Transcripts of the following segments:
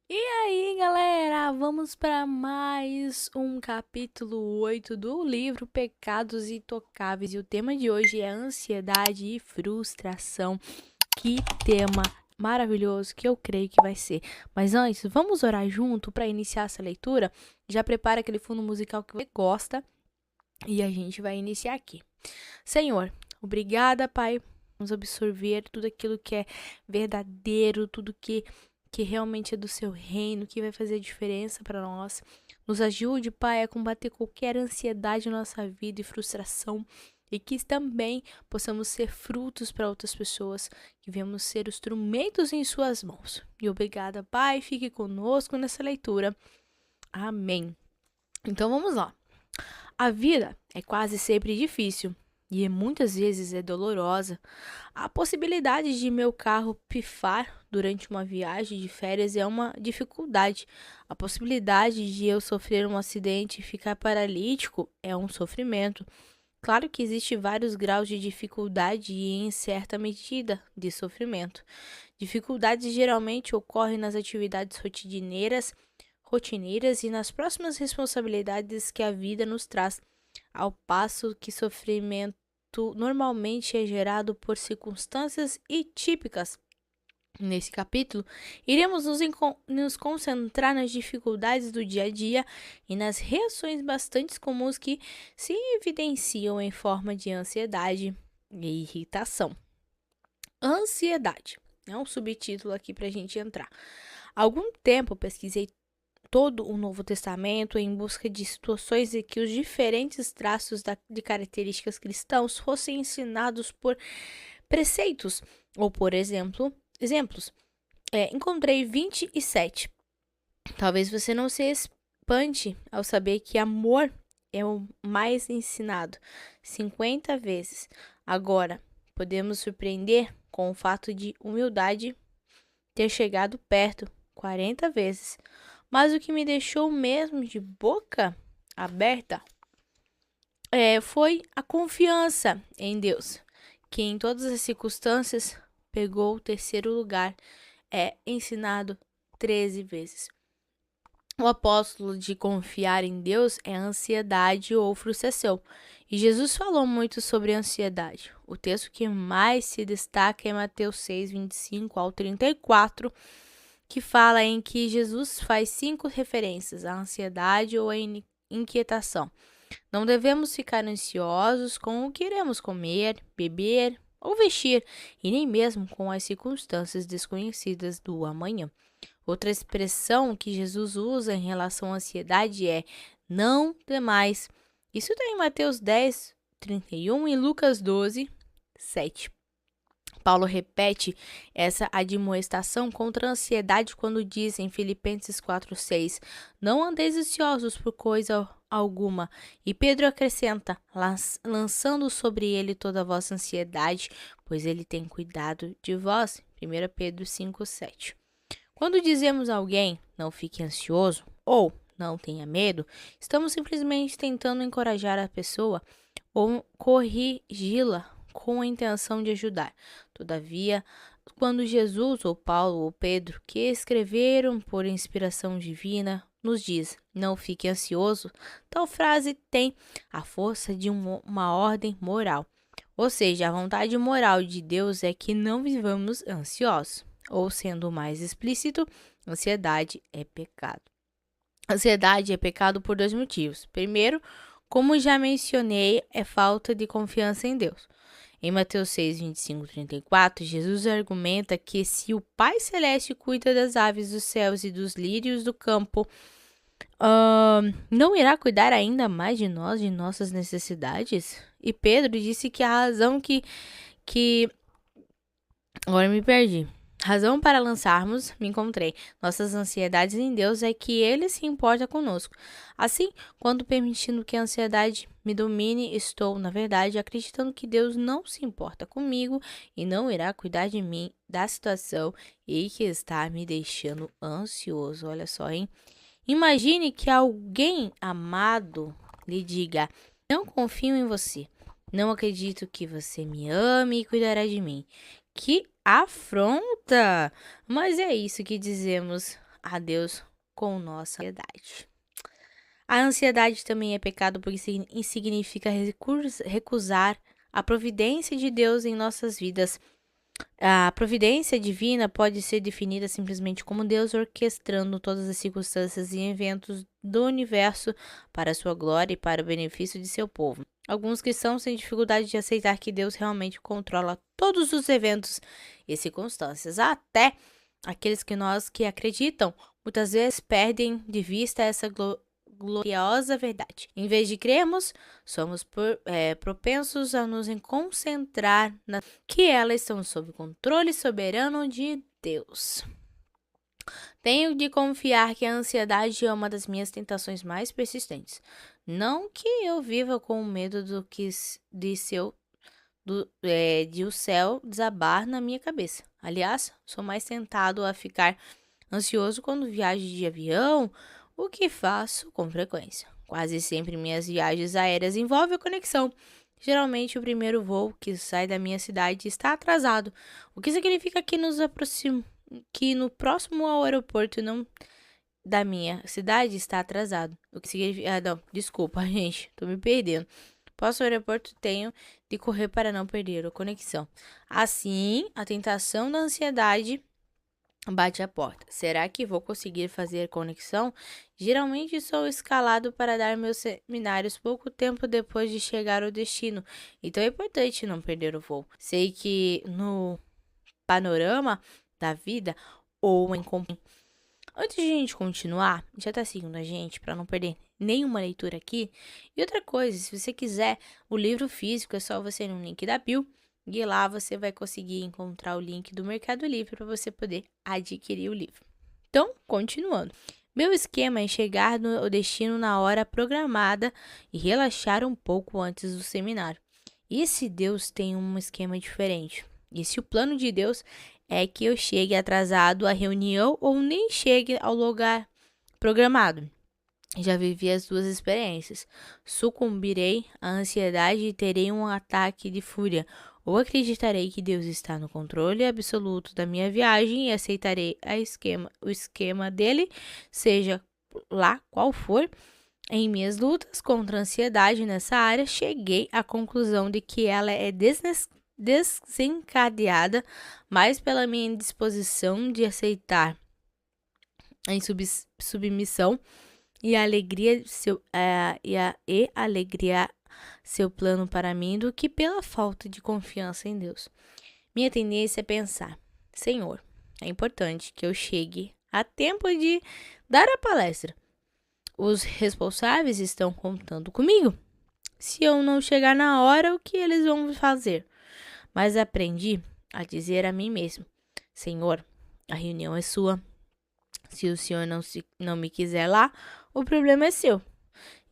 E aí, galera, vamos para mais um capítulo 8 do livro Pecados Intocáveis. E o tema de hoje é ansiedade e frustração. Que tema maravilhoso que eu creio que vai ser. Mas antes, vamos orar junto para iniciar essa leitura? Já prepara aquele fundo musical que você gosta e a gente vai iniciar aqui. Senhor, obrigada, Pai. Vamos absorver tudo aquilo que é verdadeiro, tudo que realmente é do seu reino, que vai fazer diferença para nós. Nos ajude, Pai, a combater qualquer ansiedade na nossa vida e frustração. E que também possamos ser frutos para outras pessoas, que venhamos ser instrumentos em Suas mãos. E obrigada, Pai, fique conosco nessa leitura. Amém. Então vamos lá. A vida é quase sempre difícil e muitas vezes é dolorosa. A possibilidade de meu carro pifar durante uma viagem de férias é uma dificuldade. A possibilidade de eu sofrer um acidente e ficar paralítico é um sofrimento. Claro que existe vários graus de dificuldade e, em certa medida, de sofrimento. Dificuldades geralmente ocorrem nas atividades rotineiras e nas próximas responsabilidades que a vida nos traz, ao passo que sofrimento normalmente é gerado por circunstâncias típicas. Nesse capítulo, iremos nos concentrar nas dificuldades do dia a dia e nas reações bastante comuns que se evidenciam em forma de ansiedade e irritação. Ansiedade é um subtítulo aqui para a gente entrar. Há algum tempo eu pesquisei todo o Novo Testamento em busca de situações em que os diferentes traços de características cristãos fossem ensinados por preceitos ou por exemplos. Encontrei 27. Talvez você não se espante ao saber que amor é o mais ensinado 50 vezes. Agora, podemos surpreender com o fato de humildade ter chegado perto 40 vezes. Mas o que me deixou mesmo de boca aberta foi a confiança em Deus, que em todas as circunstâncias pegou o terceiro lugar, ensinado 13 vezes. O apóstolo de confiar em Deus é ansiedade ou frustração. E Jesus falou muito sobre ansiedade. O texto que mais se destaca é Mateus 6, 25 ao 34, que fala em que Jesus faz 5 referências à ansiedade ou à inquietação. Não devemos ficar ansiosos com o que iremos comer, beber ou vestir, e nem mesmo com as circunstâncias desconhecidas do amanhã. Outra expressão que Jesus usa em relação à ansiedade é não temais. Isso está em Mateus 10, 31 e Lucas 12, 7. Paulo repete essa admoestação contra a ansiedade quando diz em Filipenses 4:6: não andeis ansiosos por coisa alguma. E Pedro acrescenta: lançando sobre ele toda a vossa ansiedade, pois ele tem cuidado de vós. 1 Pedro 5:7. Quando dizemos a alguém não fique ansioso ou não tenha medo, estamos simplesmente tentando encorajar a pessoa ou corrigi-la com a intenção de ajudar. Todavia, quando Jesus ou Paulo ou Pedro, que escreveram por inspiração divina, nos diz: não fique ansioso, tal frase tem a força de uma ordem moral. Ou seja, a vontade moral de Deus é que não vivamos ansiosos. Ou, sendo mais explícito, ansiedade é pecado. Ansiedade é pecado por 2 motivos. Primeiro, como já mencionei, é falta de confiança em Deus. Em Mateus 6, 25, 34, Jesus argumenta que se o Pai Celeste cuida das aves dos céus e dos lírios do campo, não irá cuidar ainda mais de nós, de nossas necessidades? E Pedro disse que a razão que... Agora me perdi. Razão para lançarmos, me encontrei, nossas ansiedades em Deus é que Ele se importa conosco. Assim, quando permitindo que a ansiedade me domine, estou, na verdade, acreditando que Deus não se importa comigo e não irá cuidar de mim, da situação e que está me deixando ansioso. Olha só, hein? Imagine que alguém amado lhe diga: não confio em você. Não acredito que você me ame e cuidará de mim. Que afronta! Mas é isso que dizemos a Deus com nossa ansiedade. A ansiedade também é pecado porque significa recusar a providência de Deus em nossas vidas. A providência divina pode ser definida simplesmente como Deus orquestrando todas as circunstâncias e eventos do universo para a sua glória e para o benefício de seu povo. Alguns cristãos têm dificuldade de aceitar que Deus realmente controla todos os eventos e circunstâncias. Até aqueles que acreditam muitas vezes perdem de vista essa gloriosa verdade. Em vez de crermos, somos propensos a nos concentrar na que elas estão sob controle soberano de Deus. Tenho de confiar que a ansiedade é uma das minhas tentações mais persistentes. Não que eu viva com medo de o céu desabar na minha cabeça. Aliás, sou mais tentado a ficar ansioso quando viajo de avião, o que faço com frequência. Quase sempre minhas viagens aéreas envolvem a conexão. Geralmente o primeiro voo que sai da minha cidade está atrasado, o que significa que no próximo ao aeroporto não da minha cidade está atrasado. O que significa... não, desculpa, gente, tô me perdendo. Posso ao aeroporto tenho de correr para não perder a conexão. Assim, a tentação da ansiedade bate a porta. Será que vou conseguir fazer conexão? Geralmente sou escalado para dar meus seminários pouco tempo depois de chegar ao destino. Então é importante não perder o voo. Sei que no panorama da vida ou em antes de a gente continuar, já tá seguindo a gente para não perder nenhuma leitura aqui. E outra coisa, se você quiser o livro físico, é só você ir no link da bio. E lá você vai conseguir encontrar o link do Mercado Livre para você poder adquirir o livro. Então, continuando. Meu esquema é chegar no destino na hora programada e relaxar um pouco antes do seminário. E se Deus tem um esquema diferente? E se o plano de Deus é que eu chegue atrasado à reunião ou nem chegue ao lugar programado? Já vivi as duas experiências. Sucumbirei à ansiedade e terei um ataque de fúria. Ou acreditarei que Deus está no controle absoluto da minha viagem e aceitarei o esquema dele, seja lá qual for. Em minhas lutas contra a ansiedade nessa área, cheguei à conclusão de que ela é desencadeada mais pela minha disposição de aceitar em submissão e alegria seu plano para mim do que pela falta de confiança em Deus. Minha tendência é pensar: Senhor, é importante que eu chegue a tempo de dar a palestra. Os responsáveis estão contando comigo. Se eu não chegar na hora, o que eles vão fazer? Mas aprendi a dizer a mim mesmo: Senhor, a reunião é sua. Se o Senhor não me quiser lá, o problema é seu.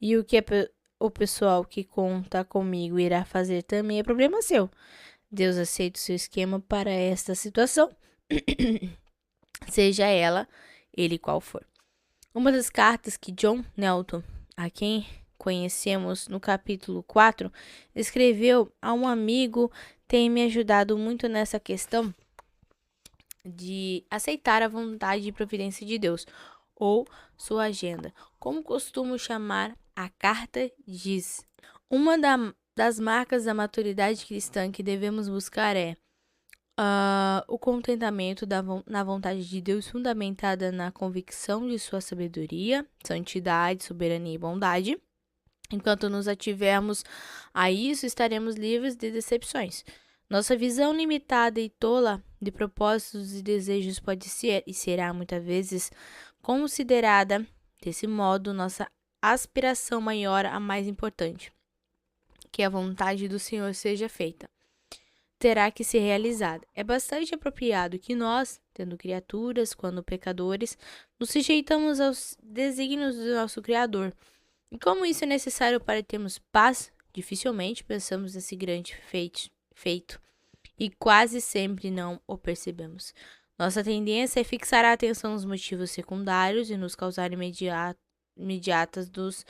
E o que o pessoal que conta comigo irá fazer também é problema seu. Deus aceita o seu esquema para esta situação, seja ele qual for. Uma das cartas que John Nelton, a quem conhecemos no capítulo 4, escreveu a um amigo, tem me ajudado muito nessa questão de aceitar a vontade e providência de Deus, ou sua agenda. Como costumo chamar, a carta diz: uma das marcas da maturidade cristã que devemos buscar é o contentamento na vontade de Deus, fundamentada na convicção de sua sabedoria, santidade, soberania e bondade. Enquanto nos ativermos a isso, estaremos livres de decepções. Nossa visão limitada e tola de propósitos e desejos pode ser e será muitas vezes considerada desse modo nossa aspiração maior, a mais importante. Que a vontade do Senhor seja feita. Terá que ser realizada. É bastante apropriado que nós, tendo criaturas, quando pecadores, nos sujeitamos aos desígnios do nosso Criador. E como isso é necessário para termos paz, dificilmente pensamos nesse grande feito. E quase sempre não o percebemos. Nossa tendência é fixar a atenção nos motivos secundários e nos causar imediatas dos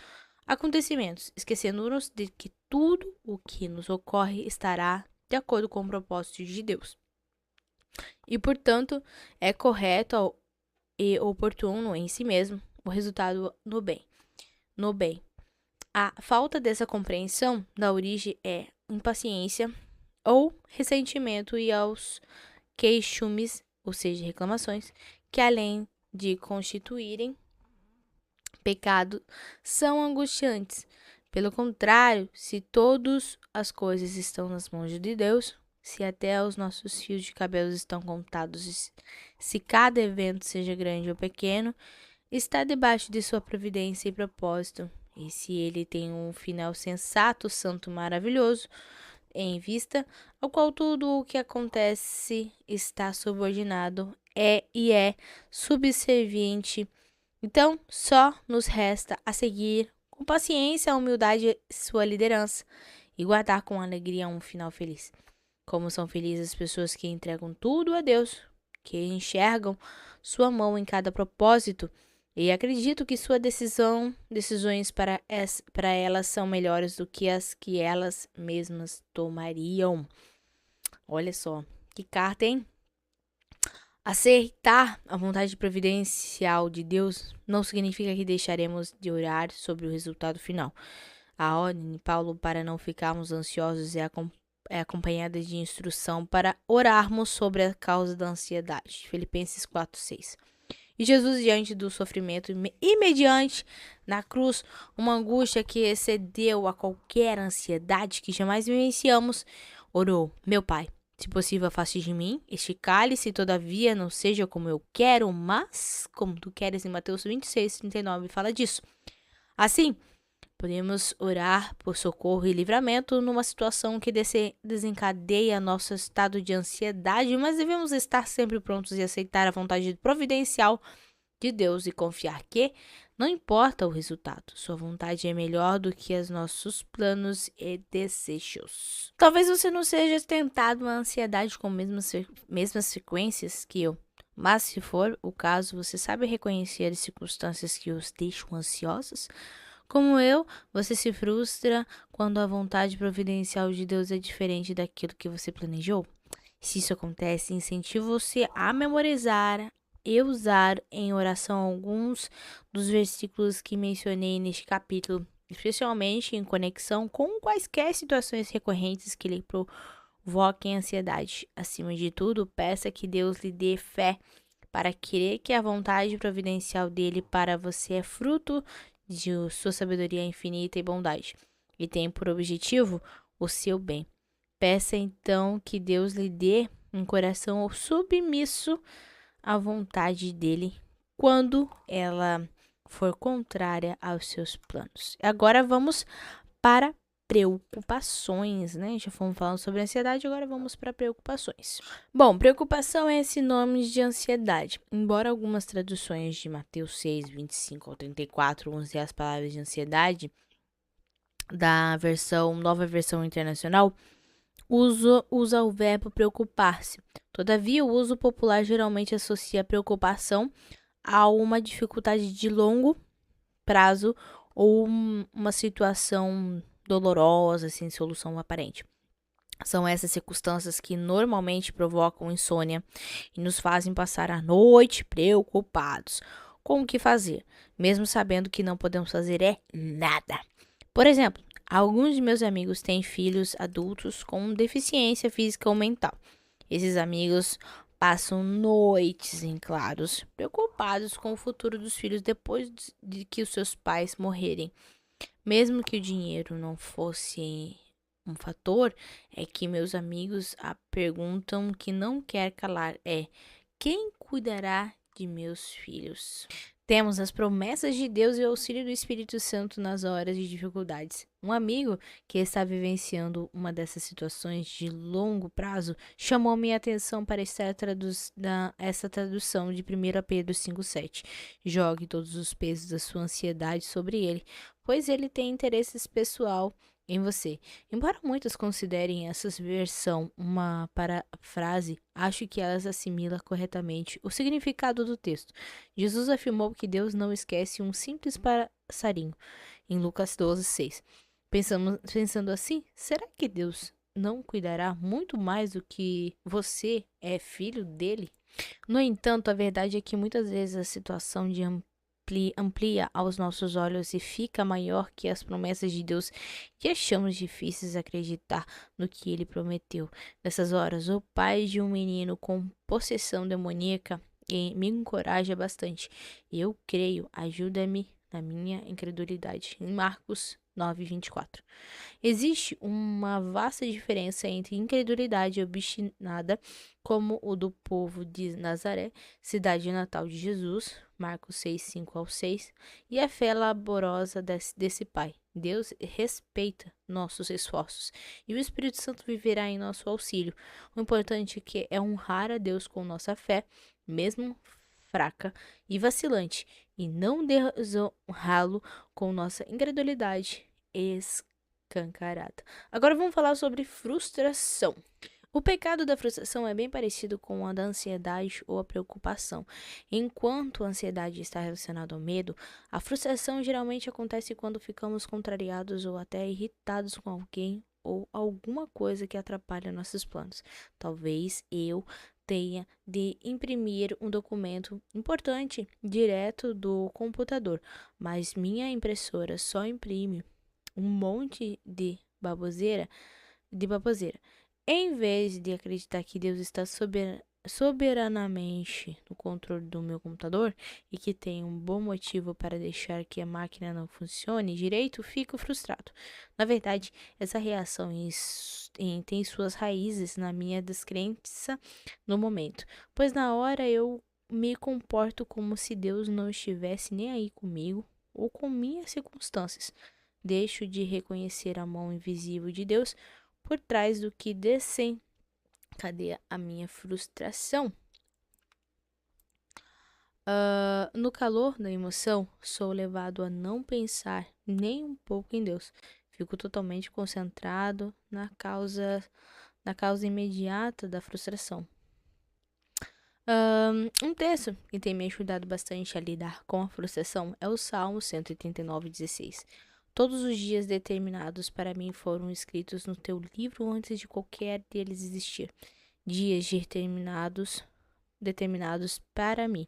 acontecimentos, esquecendo-nos de que tudo o que nos ocorre estará de acordo com o propósito de Deus. E, portanto, é correto e oportuno em si mesmo, o resultado no bem. A falta dessa compreensão dá origem à impaciência ou ressentimento e aos queixumes, ou seja, reclamações, que além de constituírem pecado, são angustiantes. Pelo contrário, se todas as coisas estão nas mãos de Deus, se até os nossos fios de cabelo estão contados, se cada evento, seja grande ou pequeno, está debaixo de sua providência e propósito, e se ele tem um final sensato, santo, maravilhoso, em vista, ao qual tudo o que acontece está subordinado é subserviente. Então, só nos resta a seguir com paciência a humildade sua liderança e guardar com alegria um final feliz. Como são felizes as pessoas que entregam tudo a Deus, que enxergam sua mão em cada propósito e acredito que suas decisões para elas são melhores do que as que elas mesmas tomariam. Olha só, que carta, hein? Aceitar a vontade providencial de Deus não significa que deixaremos de orar sobre o resultado final. A ordem de Paulo para não ficarmos ansiosos é acompanhada de instrução para orarmos sobre a causa da ansiedade. Filipenses 4:6. E Jesus, diante do sofrimento imediante na cruz, uma angústia que excedeu a qualquer ansiedade que jamais vivenciamos, orou: Meu Pai, se possível, afaste de mim este cálice, todavia não seja como eu quero, mas como tu queres. Em Mateus 26:39 fala disso. Assim, podemos orar por socorro e livramento numa situação que desencadeia nosso estado de ansiedade, mas devemos estar sempre prontos e aceitar a vontade providencial de Deus e confiar que, não importa o resultado, sua vontade é melhor do que os nossos planos e desejos. Talvez você não seja tentado à ansiedade com mesmas frequências que eu, mas se for o caso, você sabe reconhecer as circunstâncias que os deixam ansiosos? Como eu, você se frustra quando a vontade providencial de Deus é diferente daquilo que você planejou? Se isso acontece, incentivo você a memorizar e usar em oração alguns dos versículos que mencionei neste capítulo, especialmente em conexão com quaisquer situações recorrentes que lhe provoquem ansiedade. Acima de tudo, peça que Deus lhe dê fé para crer que a vontade providencial dele para você é fruto de sua sabedoria infinita e bondade, e tem por objetivo o seu bem. Peça então que Deus lhe dê um coração submisso à vontade dele quando ela for contrária aos seus planos. Agora vamos para preocupações, né? Já fomos falando sobre ansiedade, agora vamos para preocupações. Bom, preocupação é sinônimo de ansiedade. Embora algumas traduções de Mateus 6:25-34 use as palavras de ansiedade, da nova versão internacional, usa o verbo preocupar-se. Todavia, o uso popular geralmente associa a preocupação a uma dificuldade de longo prazo ou uma situação dolorosa, sem solução aparente. São essas circunstâncias que normalmente provocam insônia e nos fazem passar a noite preocupados com o que fazer, mesmo sabendo que não podemos fazer nada. Por exemplo, alguns de meus amigos têm filhos adultos com deficiência física ou mental. Esses amigos passam noites em claros, preocupados com o futuro dos filhos depois de que os seus pais morrerem. Mesmo que o dinheiro não fosse um fator, é que meus amigos perguntam que não quer calar é: quem cuidará de meus filhos? Temos as promessas de Deus e o auxílio do Espírito Santo nas horas de dificuldades. Um amigo que está vivenciando uma dessas situações de longo prazo chamou minha atenção para essa tradução de 1 Pedro 5:7. Jogue todos os pesos da sua ansiedade sobre ele, pois ele tem interesses pessoal em você. Embora muitos considerem essa versão uma parafrase, acho que elas assimilam corretamente o significado do texto. Jesus afirmou que Deus não esquece um simples passarinho, em Lucas 12:6. Pensando assim, será que Deus não cuidará muito mais do que você é filho dele? No entanto, a verdade é que muitas vezes a situação de amplia aos nossos olhos e fica maior que as promessas de Deus e achamos difíceis acreditar no que ele prometeu. Nessas horas, o pai de um menino com possessão demoníaca me encoraja bastante. Eu creio, ajuda-me na minha incredulidade. Em Marcos 9:24. Existe uma vasta diferença entre incredulidade obstinada, como o do povo de Nazaré, cidade natal de Jesus, Marcos 6:5-6, e a fé laborosa desse pai. Deus respeita nossos esforços e o Espírito Santo viverá em nosso auxílio. O importante é honrar a Deus com nossa fé, mesmo fraca e vacilante, e não desonrá-lo com nossa incredulidade escancarada. Agora vamos falar sobre frustração. O pecado da frustração é bem parecido com a da ansiedade ou a preocupação. Enquanto a ansiedade está relacionada ao medo, a frustração geralmente acontece quando ficamos contrariados ou até irritados com alguém ou alguma coisa que atrapalha nossos planos. Talvez eu tenha de imprimir um documento importante direto do computador, mas minha impressora só imprime um monte de baboseira. Em vez de acreditar que Deus está soberanamente no controle do meu computador e que tem um bom motivo para deixar que a máquina não funcione direito, fico frustrado. Na verdade, essa reação tem suas raízes na minha descrença no momento, pois na hora eu me comporto como se Deus não estivesse nem aí comigo ou com minhas circunstâncias. Deixo de reconhecer a mão invisível de Deus por trás do que desencadeia a minha frustração. No calor da emoção, sou levado a não pensar nem um pouco em Deus. Fico totalmente concentrado na causa imediata da frustração. Um texto que tem me ajudado bastante a lidar com a frustração é o Salmo 139:16. Todos os dias determinados para mim foram escritos no teu livro antes de qualquer deles existir. Dias determinados para mim.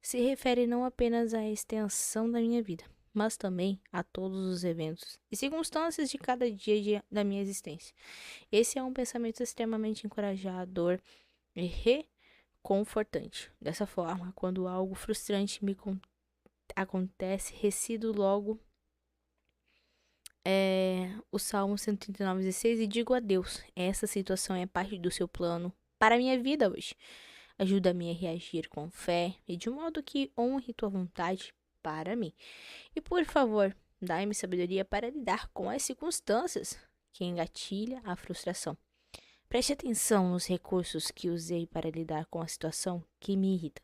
Se refere não apenas à extensão da minha vida, mas também a todos os eventos e circunstâncias de cada dia da minha existência. Esse é um pensamento extremamente encorajador e reconfortante. Dessa forma, quando algo frustrante me acontece, recido logo o Salmo 139:16 e digo a Deus, essa situação é parte do seu plano para a minha vida hoje. Ajuda-me a reagir com fé e de modo que honre tua vontade para mim. E por favor, dai-me sabedoria para lidar com as circunstâncias que engatilha a frustração. Preste atenção nos recursos que usei para lidar com a situação que me irrita.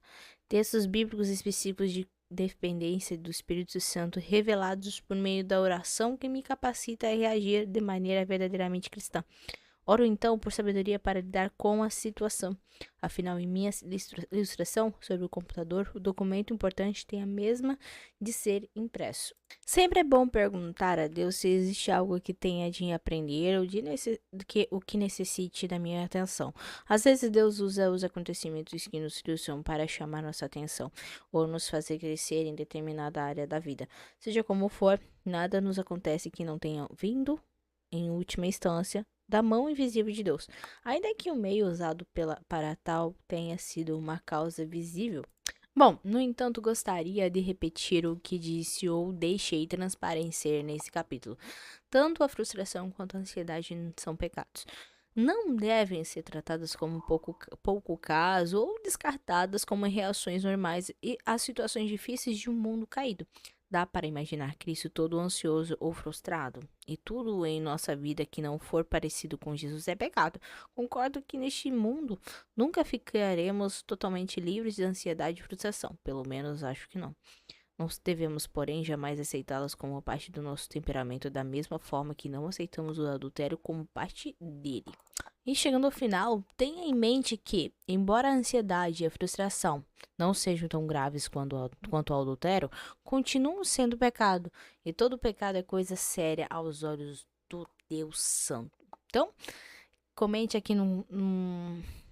Textos bíblicos específicos de dependência do Espírito Santo revelados por meio da oração que me capacita a reagir de maneira verdadeiramente cristã. Oro então por sabedoria para lidar com a situação. Afinal, em minha ilustração sobre o computador, o documento importante tem a mesma de ser impresso. Sempre é bom perguntar a Deus se existe algo que tenha de aprender ou o que necessite da minha atenção. Às vezes Deus usa os acontecimentos que nos cruzam para chamar nossa atenção ou nos fazer crescer em determinada área da vida. Seja como for, nada nos acontece que não tenha vindo, em última instância, da mão invisível de Deus, ainda que o meio usado para tal tenha sido uma causa visível. Bom, no entanto, gostaria de repetir o que disse ou deixei transparecer nesse capítulo. Tanto a frustração quanto a ansiedade são pecados. Não devem ser tratadas como pouco caso ou descartadas como reações normais às situações difíceis de um mundo caído. Dá para imaginar Cristo todo ansioso ou frustrado? E tudo em nossa vida que não for parecido com Jesus é pecado. Concordo que neste mundo nunca ficaremos totalmente livres de ansiedade e frustração. Pelo menos acho que não. Não devemos, porém, jamais aceitá-las como parte do nosso temperamento, da mesma forma que não aceitamos o adultério como parte dele. E chegando ao final, tenha em mente que, embora a ansiedade e a frustração não sejam tão graves quanto o adultério, continuam sendo pecado. E todo pecado é coisa séria aos olhos do Deus Santo. Então, comente aqui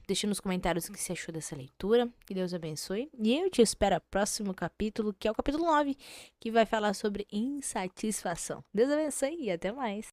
Deixa nos comentários o que você achou dessa leitura. Que Deus abençoe. E eu te espero no próximo capítulo, que é o capítulo 9, que vai falar sobre insatisfação. Deus abençoe e até mais.